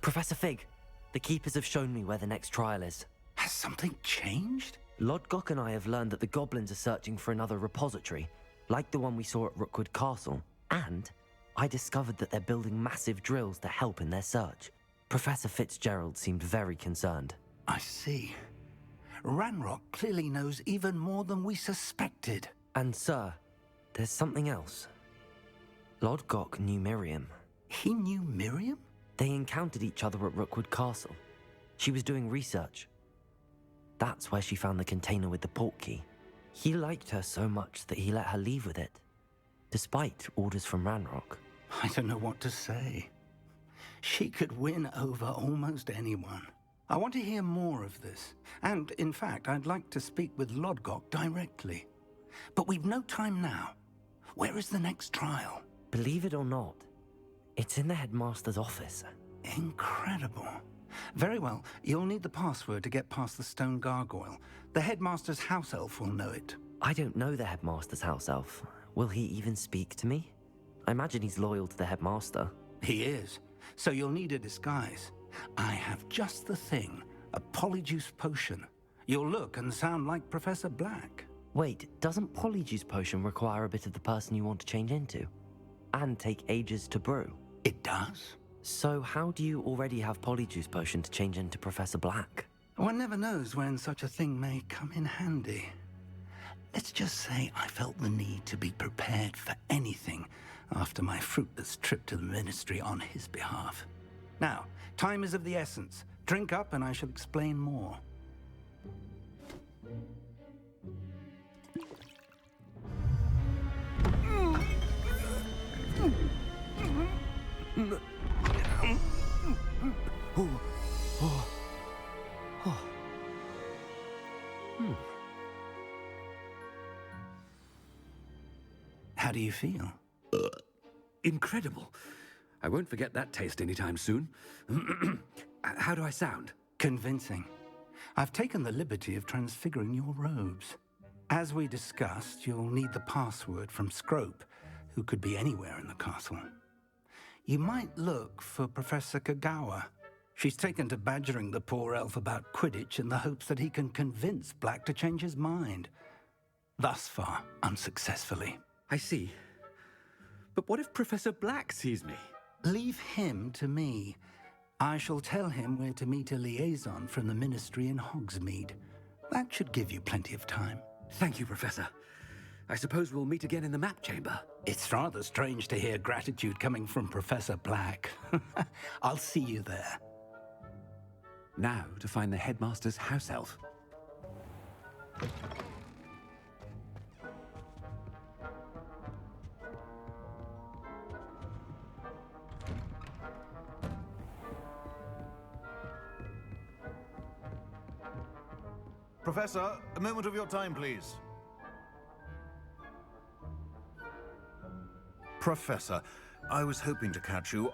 Professor Fig, the keepers have shown me where the next trial is. Has something changed? Lodgok and I have learned that the goblins are searching for another repository, like the one we saw at Rookwood Castle. And I discovered that they're building massive drills to help in their search. Professor Fitzgerald seemed very concerned. I see. Ranrock clearly knows even more than we suspected. And sir, there's something else. Lodgok knew Miriam. He knew Miriam? They encountered each other at Rookwood Castle. She was doing research. That's where she found the container with the portkey. He liked her so much that he let her leave with it, despite orders from Ranrock. I don't know what to say. She could win over almost anyone. I want to hear more of this. And, in fact, I'd like to speak with Lodgok directly. But we've no time now. Where is the next trial? Believe it or not, it's in the headmaster's office. Incredible. Very well. You'll need the password to get past the stone gargoyle. The headmaster's house elf will know it. I don't know the headmaster's house elf. Will he even speak to me? I imagine he's loyal to the headmaster. He is. So you'll need a disguise. I have just the thing. A polyjuice potion. You'll look and sound like Professor Black. Wait, doesn't polyjuice potion require a bit of the person you want to change into? And take ages to brew? It does. So how do you already have polyjuice potion to change into Professor Black? One never knows when such a thing may come in handy. Let's just say I felt the need to be prepared for anything after my fruitless trip to the ministry on his behalf. Now, time is of the essence. Drink up and I shall explain more. How do you feel? Incredible. I won't forget that taste anytime soon. How do I sound? Convincing. I've taken the liberty of transfiguring your robes. As we discussed, you'll need the password from Scrope, who could be anywhere in the castle. You might look for Professor Kagawa. She's taken to badgering the poor elf about Quidditch in the hopes that he can convince Black to change his mind. Thus far, unsuccessfully. I see. But what if Professor Black sees me? Leave him to me. I shall tell him where to meet a liaison from the ministry in Hogsmeade. That should give you plenty of time. Thank you, Professor. I suppose we'll meet again in the map chamber. It's rather strange to hear gratitude coming from Professor Black. I'll see you there. Now to find the headmaster's house elf. Professor, a moment of your time, please. Professor, I was hoping to catch you.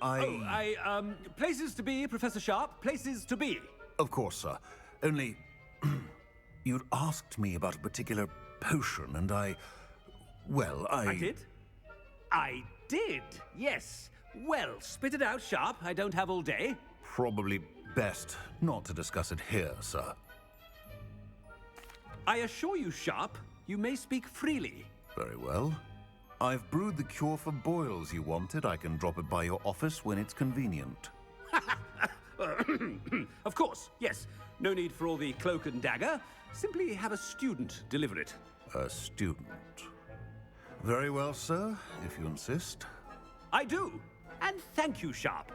Places to be, Professor Sharp. Places to be. Of course, sir. Only, you'd asked me about a particular potion, and I did? I did, yes. Well, spit it out, Sharp. I don't have all day. Probably best not to discuss it here, sir. I assure you, Sharp, you may speak freely. Very well. I've brewed the cure for boils you wanted. I can drop it by your office when it's convenient. Of course, yes. No need for all the cloak and dagger. Simply have a student deliver it. A student. Very well, sir, if you insist. I do. And thank you, Sharp.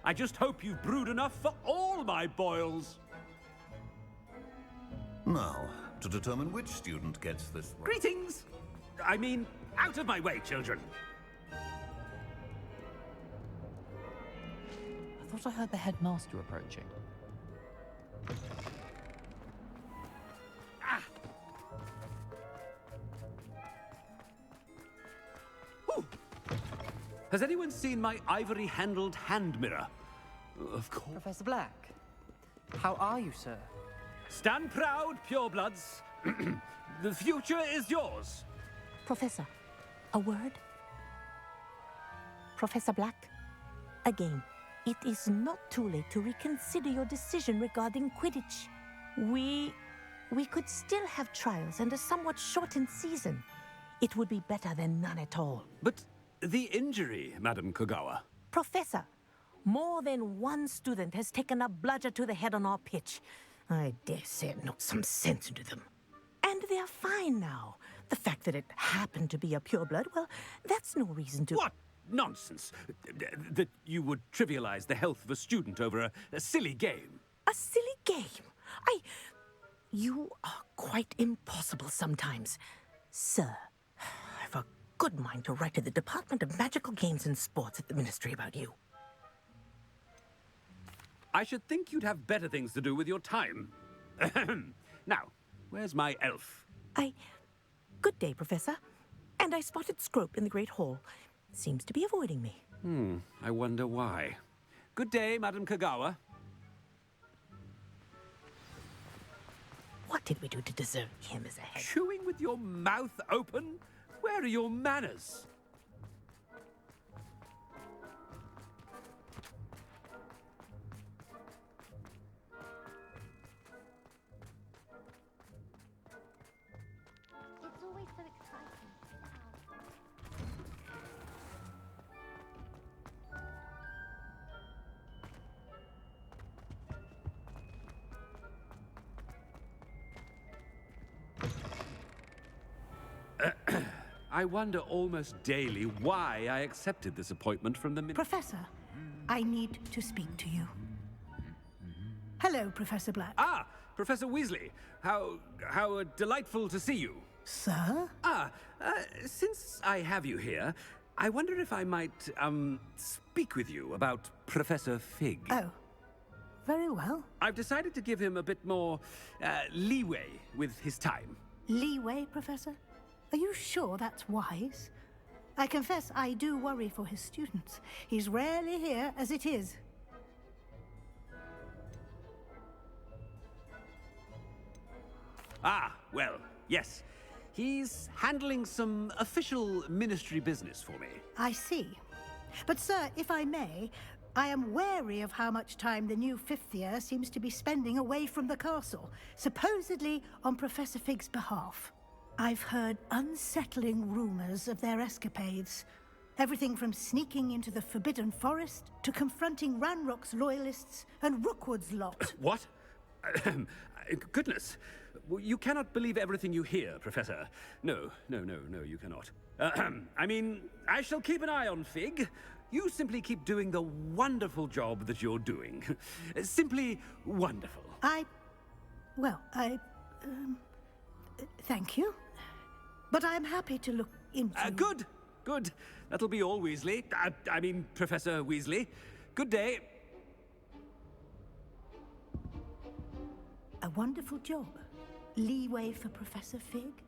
I just hope you've brewed enough for all my boils. Now, to determine which student gets this... Greetings! I mean, out of my way, children. I thought I heard the headmaster approaching. Ah! Ooh. Has anyone seen my ivory-handled hand mirror? Of course. Professor Black, how are you, sir? Stand proud, purebloods. The future is yours. Professor, a word? Professor Black, again. It is not too late to reconsider your decision regarding Quidditch. We could still have trials and a somewhat shortened season. It would be better than none at all. But the injury, Madam Kogawa. Professor, more than one student has taken a bludger to the head on our pitch. I dare say it knocked some sense into them. And they're fine now. The fact that it happened to be a pureblood, well, that's no reason to... What nonsense! That you would trivialize the health of a student over a silly game. A silly game? You are quite impossible sometimes. Sir, I've a good mind to write to the Department of Magical Games and Sports at the Ministry about you. I should think you'd have better things to do with your time. Now, where's my elf? Good day, Professor. And I spotted Scrope in the Great Hall. Seems to be avoiding me. I wonder why. Good day, Madam Kogawa. What did we do to deserve him as a head? Chewing with your mouth open? Where are your manners? It's always so exciting. I wonder almost daily why I accepted this appointment from the Professor, I need to speak to you. Hello, Professor Black. Ah, Professor Weasley. How delightful to see you. Sir? Since I have you here, I wonder if I might, speak with you about Professor Fig. Oh, very well. I've decided to give him a bit more, leeway with his time. Leeway, Professor? Are you sure that's wise? I confess I do worry for his students. He's rarely here as it is. Ah, well, yes. He's handling some official ministry business for me. I see. But, sir, if I may, I am wary of how much time the new fifth year seems to be spending away from the castle, supposedly on Professor Fig's behalf. I've heard unsettling rumors of their escapades. Everything from sneaking into the Forbidden Forest to confronting Ranrock's loyalists and Rookwood's lot. What? Goodness. You cannot believe everything you hear, Professor. No, you cannot. I mean, I shall keep an eye on Fig. You simply keep doing the wonderful job that you're doing. Simply wonderful. Thank you. But I'm happy to look into... Good. That'll be all, Weasley. I mean, Professor Weasley. Good day. A wonderful job. Leeway for Professor Fig?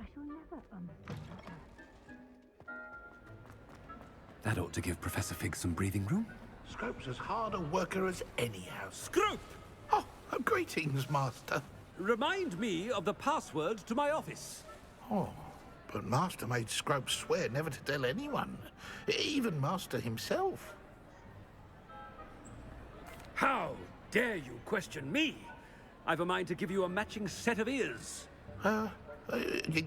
I shall never understand that. That ought to give Professor Fig some breathing room. Scrope's as hard a worker as any house. Scrope! Oh, greetings, Master. Remind me of the password to my office. Oh, but Master made Scrope swear never to tell anyone, even Master himself. How dare you question me? I've a mind to give you a matching set of ears.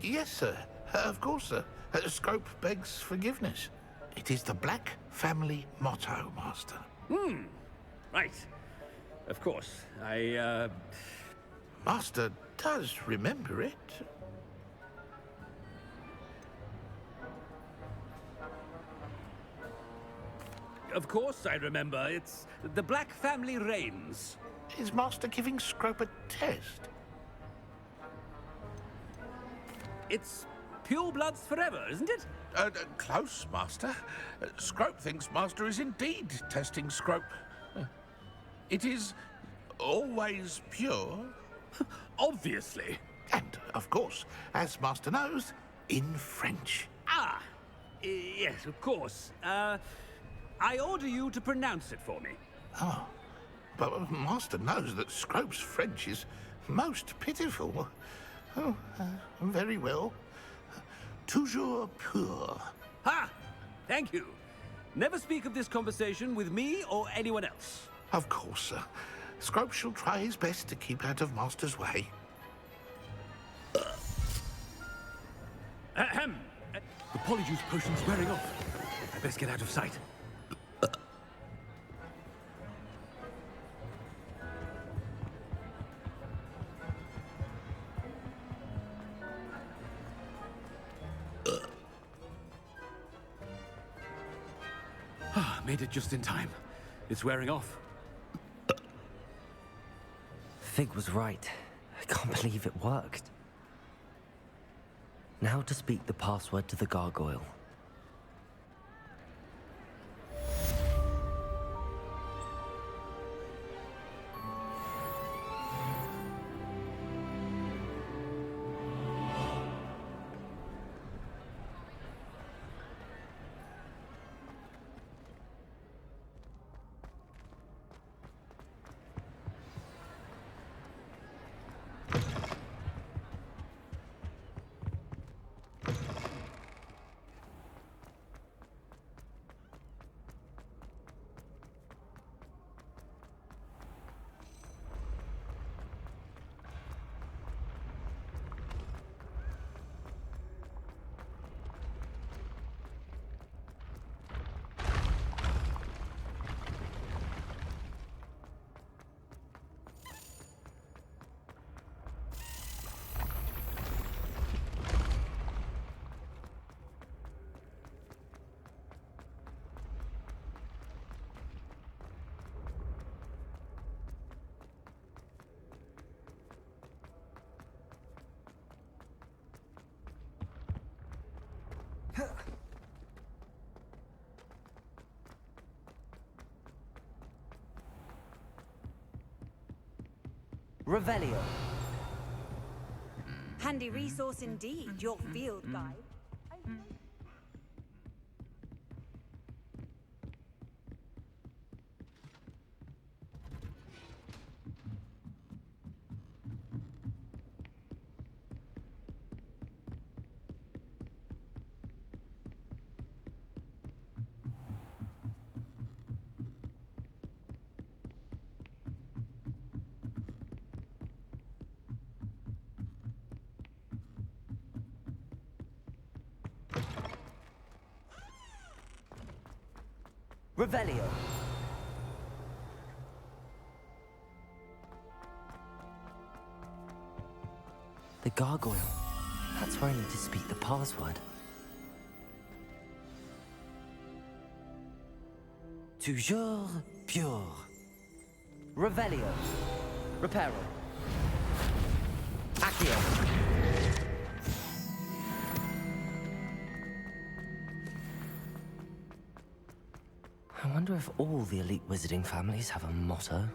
Yes, sir. Of course, sir. Scrope begs forgiveness. It is the Black family motto, Master. Right. Of course. Master does remember it. Of course I remember. It's the Black family reigns. Is Master giving Scrope a test? It's purebloods forever, isn't it? Close, Master. Scrope thinks Master is indeed testing Scrope. It is always pure. Obviously. And, of course, as Master knows, in French. Yes, of course. I order you to pronounce it for me. Oh, but Master knows that Scrope's French is most pitiful. Oh, very well. Toujours pur. Ha! Thank you. Never speak of this conversation with me or anyone else. Of course, sir. Scrope shall try his best to keep out of Master's way. Ahem. The polyjuice potion's wearing off. I best get out of sight. Made it just in time. It's wearing off. Fig was right. I can't believe it worked. Now to speak the password to the gargoyle. Revelio. Handy resource indeed, your field guide. Revelio. The gargoyle. That's where I need to speak the password. Toujours pure. Revelio. Reparo. Accio. I wonder if all the elite wizarding families have a motto.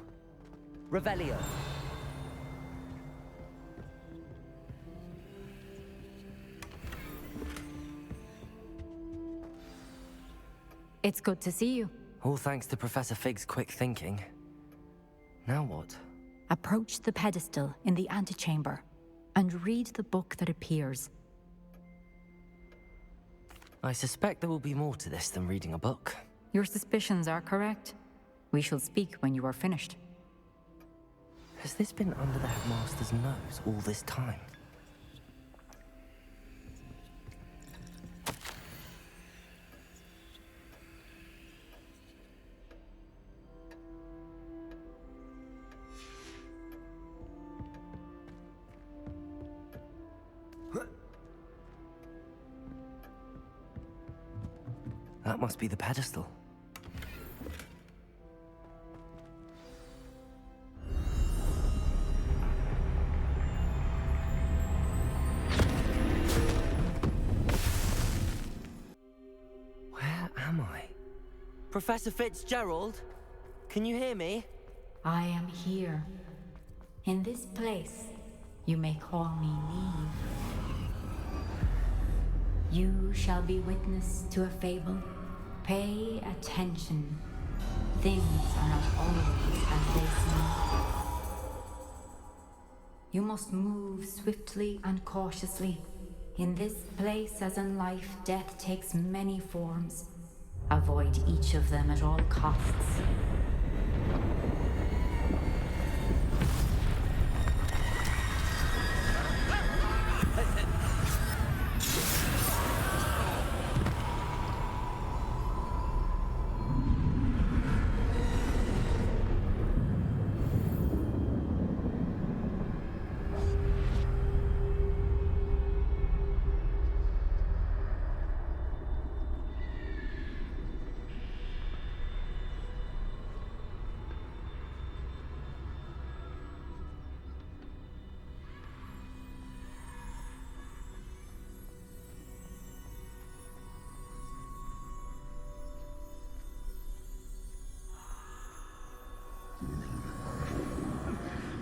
Revelio. It's good to see you. All thanks to Professor Fig's quick thinking. Now what? Approach the pedestal in the antechamber and read the book that appears. I suspect there will be more to this than reading a book. Your suspicions are correct. We shall speak when you are finished. Has this been under the headmaster's nose all this time? That must be the pedestal. Where am I? Professor Fitzgerald? Can you hear me? I am here. In this place, you may call me Neve. You shall be witness to a fable. Pay attention. Things are not always as they seem. You must move swiftly and cautiously. In this place, as in life, death takes many forms. Avoid each of them at all costs.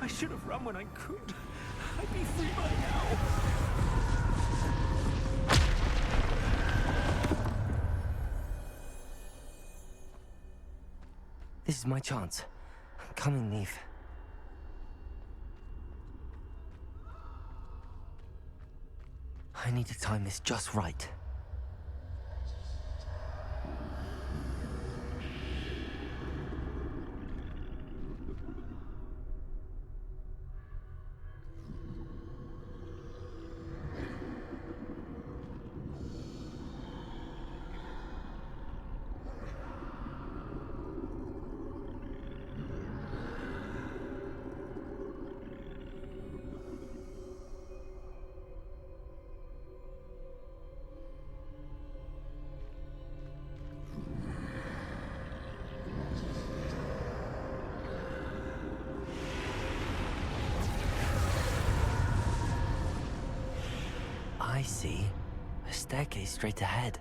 I should have run when I could. I'd be free by now. This is my chance. Come and leave. I need to time this just right. I see. A staircase straight ahead.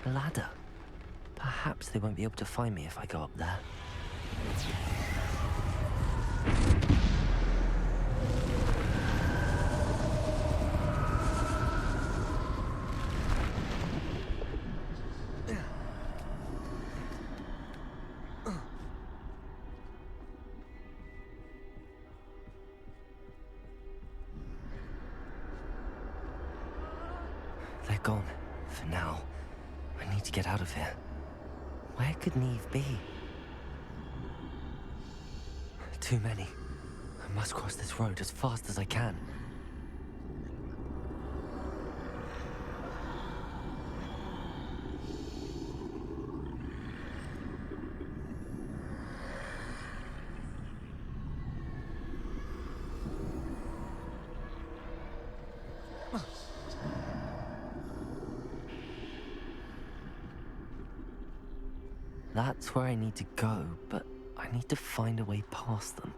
A ladder. Perhaps they won't be able to find me if I go up there. They're gone, for now. I need to get out of here. Where could Neve be? Too many. I must cross this road as fast as I can. That's where I need to go, but I need to find a way past them.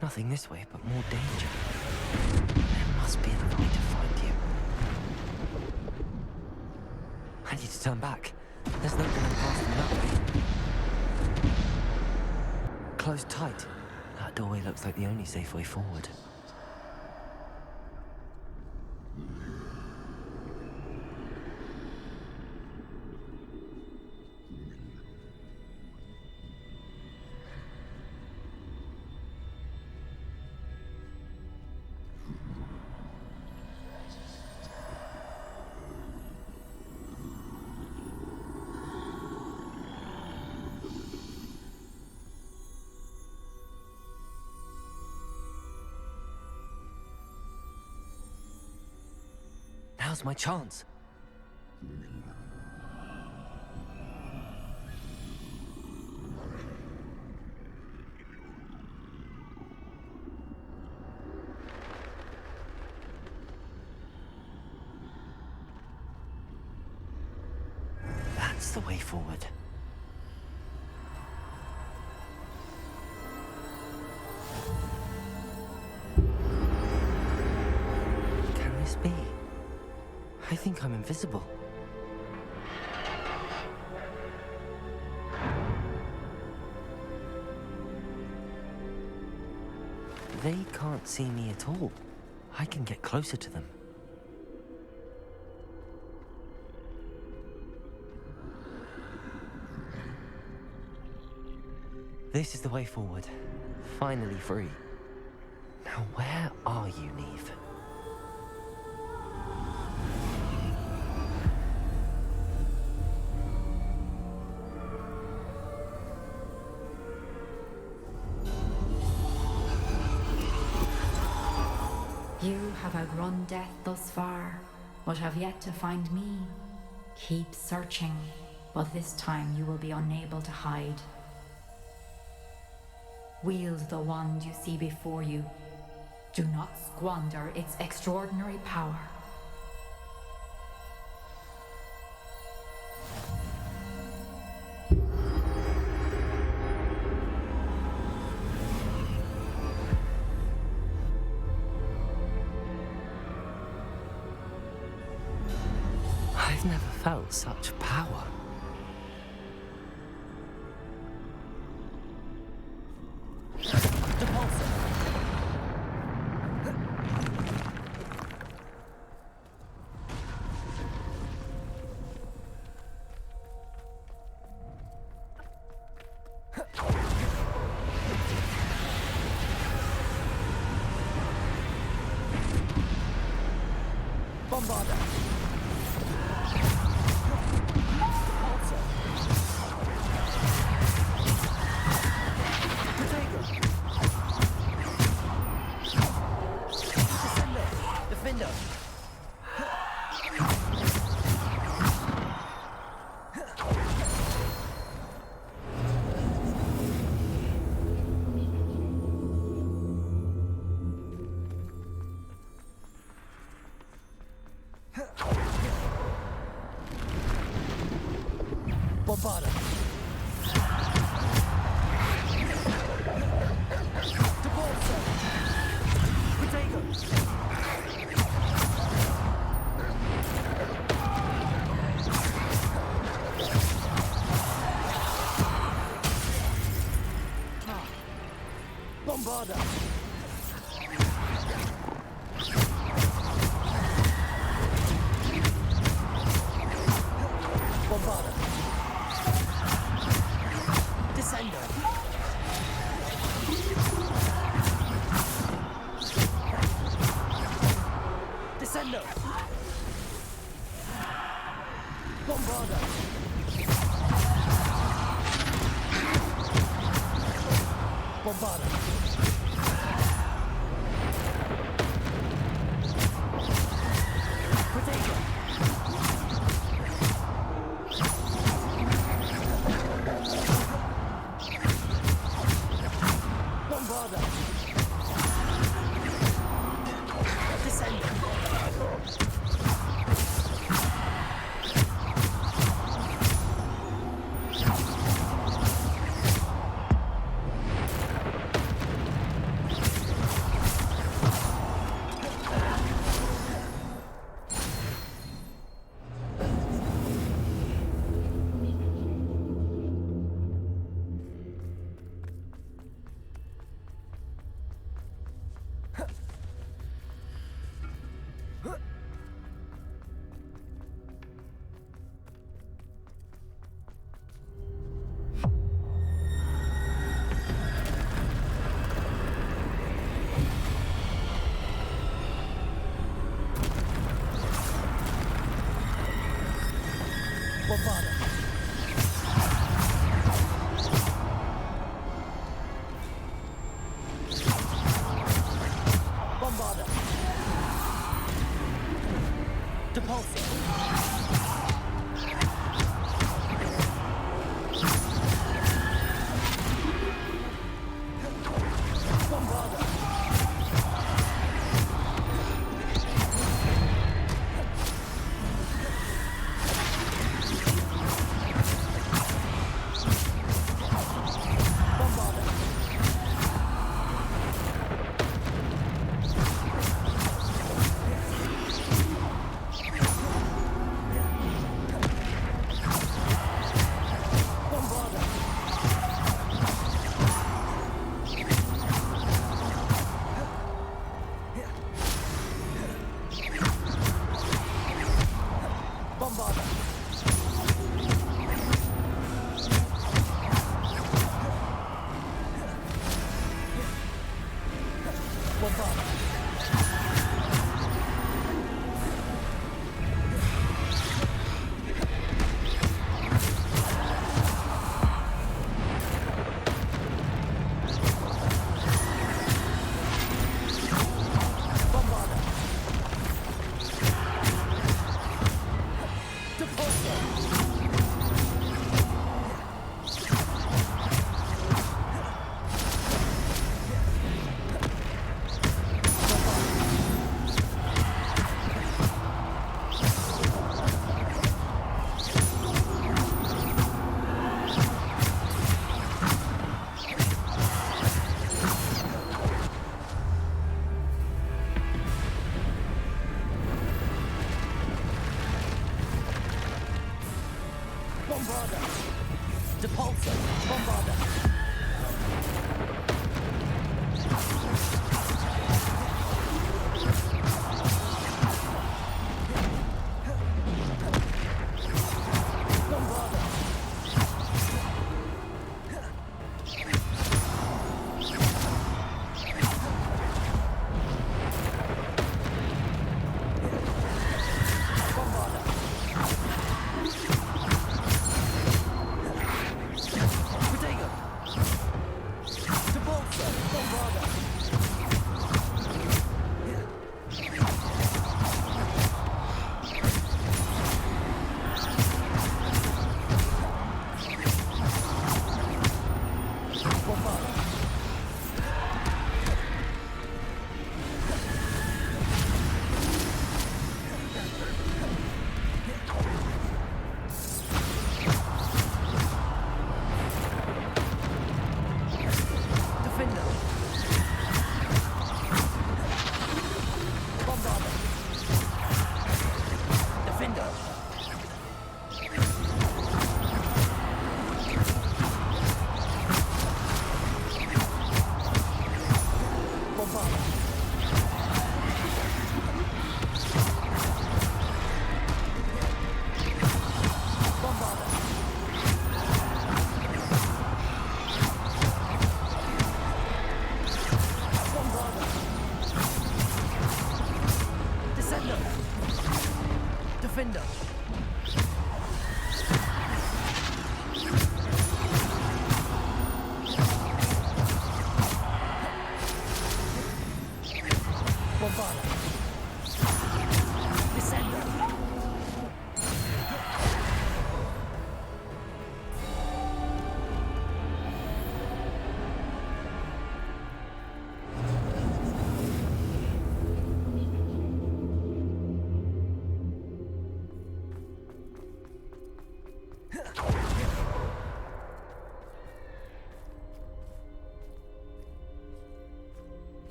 Nothing this way, but more danger. There must be another way to find you. I need to turn back. There's no going past them that way. Closed tight. That doorway looks like the only safe way forward. Now's my chance. That's the way forward. Can this be? I think I'm invisible. They can't see me at all. I can get closer to them. This is the way forward. Finally free. Now where are you, Neve? You have outrun death thus far, but have yet to find me. Keep searching, but this time you will be unable to hide. Wield the wand you see before you. Do not squander its extraordinary power. I've never felt such power.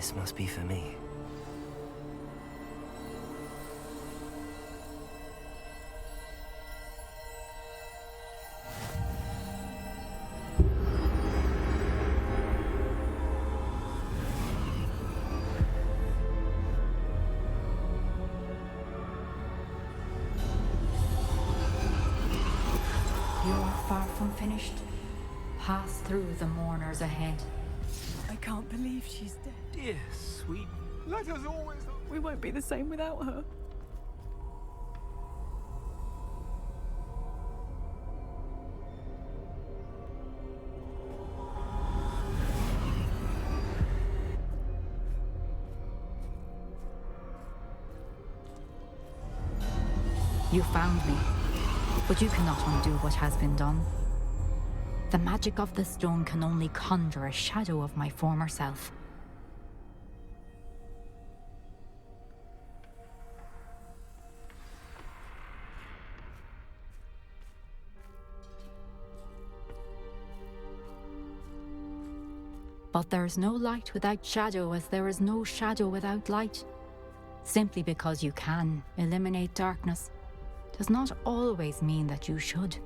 This must be for me. You are far from finished. Pass through the mourners ahead. I can't believe she's dead. Dear, sweet. Let us always... We won't be the same without her. You found me, but you cannot undo what has been done. The magic of the stone can only conjure a shadow of my former self. But there is no light without shadow, as there is no shadow without light. Simply because you can eliminate darkness does not always mean that you should.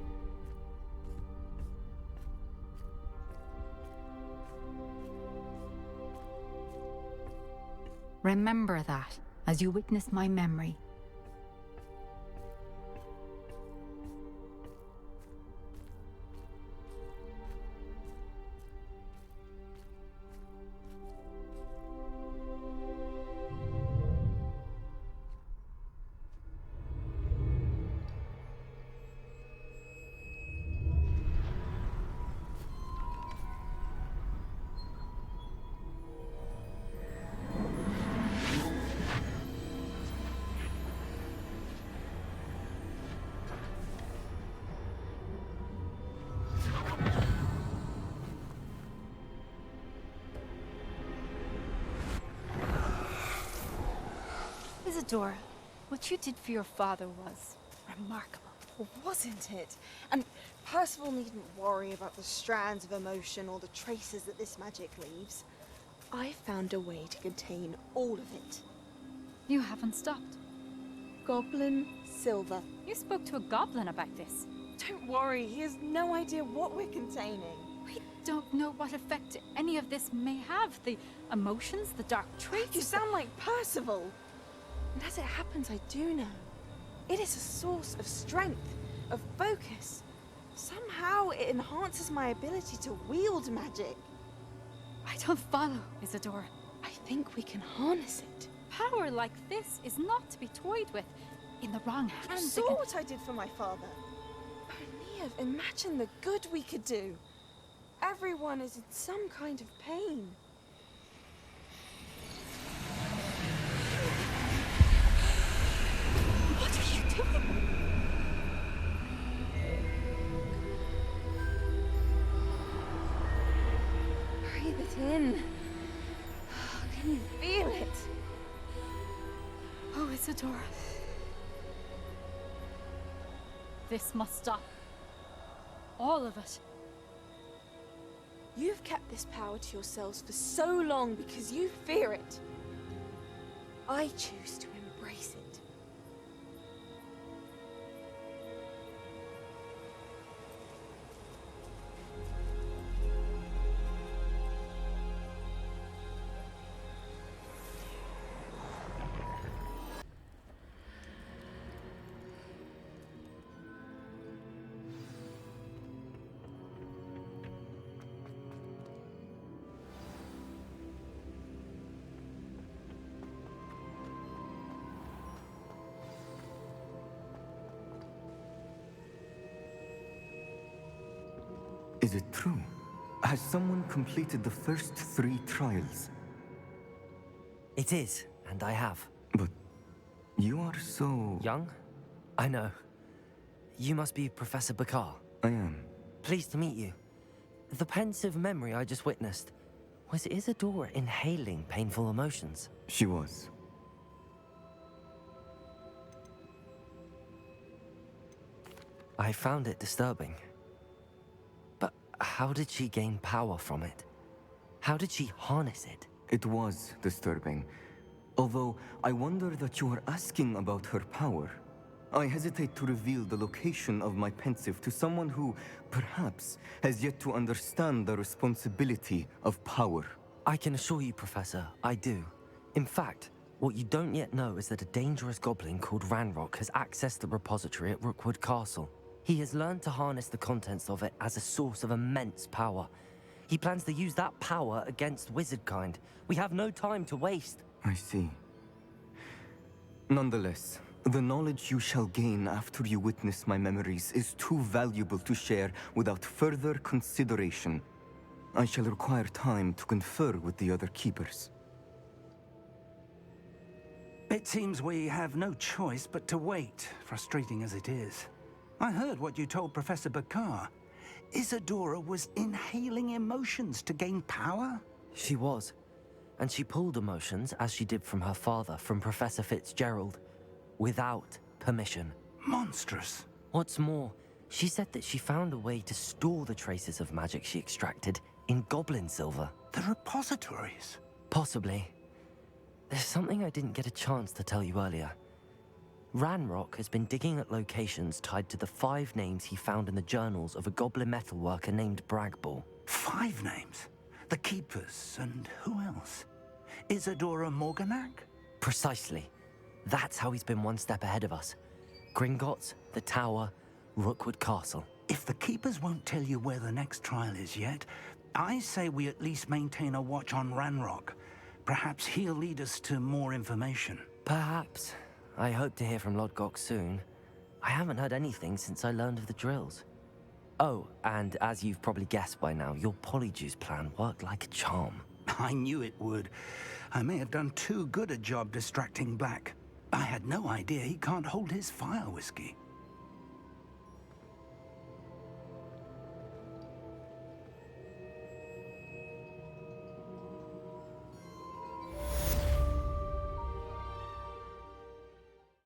Remember that as you witness my memory. Isadora, what you did for your father was remarkable, wasn't it? And Percival needn't worry about the strands of emotion or the traces that this magic leaves. I found a way to contain all of it. You haven't stopped. Goblin Silver. You spoke to a goblin about this. Don't worry, he has no idea what we're containing. We don't know what effect any of this may have. The emotions, the dark traits. You sound like Percival. And as it happens, I do know. It is a source of strength, of focus. Somehow it enhances my ability to wield magic. I don't follow, Isadora. I think we can harness it. Power like this is not to be toyed with. In the wrong hands. You saw what I did for my father. Only imagine the good we could do. Everyone is in some kind of pain. What are you doing? Breathe it in. Can you feel it? Oh, Isadora. This must stop. All of it. You've kept this power to yourselves for so long because you fear it. I choose to embrace it. Is it true? Has someone completed the first 3 trials? It is, and I have. But you are so... young? I know. You must be Professor Bakar. I am. Pleased to meet you. The pensive memory I just witnessed, was Isadora inhaling painful emotions? She was. I found it disturbing. But how did she gain power from it? How did she harness it? It was disturbing. Although, I wonder that you are asking about her power. I hesitate to reveal the location of my pensive to someone who, perhaps, has yet to understand the responsibility of power. I can assure you, Professor, I do. In fact, what you don't yet know is that a dangerous goblin called Ranrock has accessed the repository at Rookwood Castle. He has learned to harness the contents of it as a source of immense power. He plans to use that power against wizard kind. We have no time to waste. I see. Nonetheless, the knowledge you shall gain after you witness my memories is too valuable to share without further consideration. I shall require time to confer with the other keepers. It seems we have no choice but to wait, frustrating as it is. I heard what you told Professor Bakar. Isadora was inhaling emotions to gain power? She was. And she pulled emotions, as she did from her father, from Professor Fitzgerald, without permission. Monstrous. What's more, she said that she found a way to store the traces of magic she extracted in goblin silver. The repositories? Possibly. There's something I didn't get a chance to tell you earlier. Ranrock has been digging at locations tied to the 5 names he found in the journals of a goblin metalworker named Bragball. 5 names? The Keepers, and who else? Isadora Morganac? Precisely. That's how he's been one step ahead of us. Gringotts, the Tower, Rookwood Castle. If the Keepers won't tell you where the next trial is yet, I say we at least maintain a watch on Ranrock. Perhaps he'll lead us to more information. Perhaps. I hope to hear from Lodgok soon. I haven't heard anything since I learned of the drills. Oh, and as you've probably guessed by now, your Polyjuice plan worked like a charm. I knew it would. I may have done too good a job distracting Black. I had no idea he can't hold his fire whiskey.